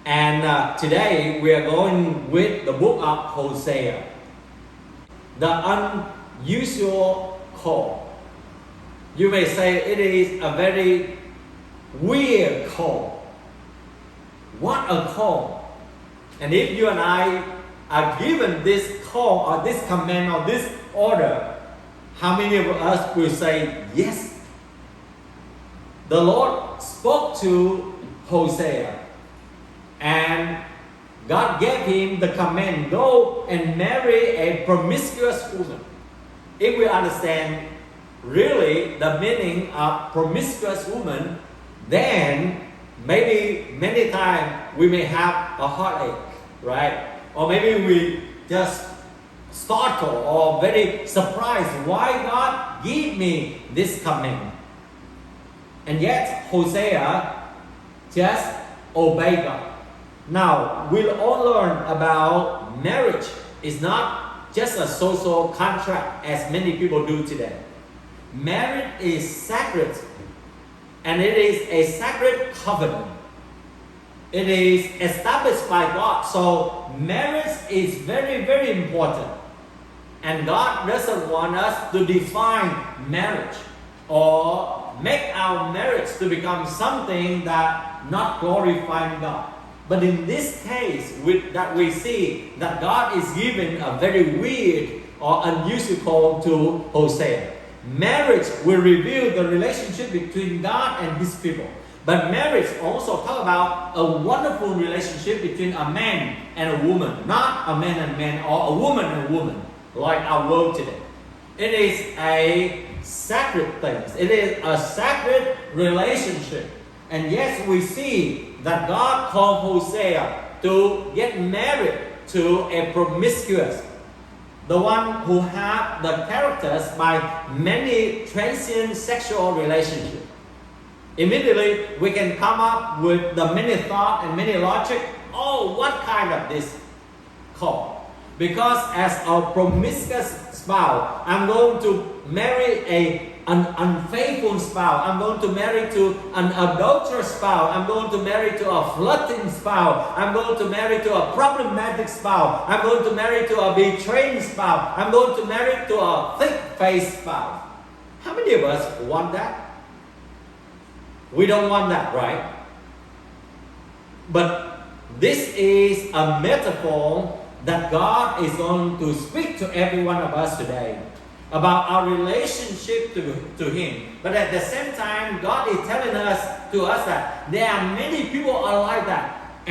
And today we are going with the book of Hosea, the unusual call. You may say it is a very weird call. What a call! And if you and I are given this call or this command or this order, how many of us will say yes? The Lord spoke to Hosea, and God gave him the command, go and marry a promiscuous woman. If we understand really the meaning of promiscuous woman, then maybe many times we may have a heartache, right? Or maybe we just startled or very surprised. Why God give me this command? And yet Hosea just obeyed God. Now, we'll all learn about marriage is not just a social contract as many people do today. Marriage is sacred, and it is a sacred covenant. It is established by God. So marriage is very, very important. And God doesn't want us to define marriage or make our marriage to become something that not glorifying God. But in this case, that we see that God is giving a very weird or unusual call to Hosea. Marriage will reveal the relationship between God and His people. But marriage also talk about a wonderful relationship between a man and a woman, not a man and man or a woman and a woman, like our world today. It is a sacred thing. It is a sacred relationship. And yes, we see that God called Hosea to get married to a promiscuous, the one who had the characters by many transient sexual relationships. Immediately, we can come up with the many thought and many logic. Oh, what kind of this call? Because as a promiscuous spouse, I'm going to marry an unfaithful spouse. I'm going to marry to an adulterous spouse. I'm going to marry to a flirting spouse. I'm going to marry to a problematic spouse. I'm going to marry to a betraying spouse. I'm going to marry to a thick-faced spouse. How many of us want that? We don't want that, right? But this is a metaphor that God is going to speak to every one of us today about our relationship to Him. But at the same time, God is telling us that there are many people are like that.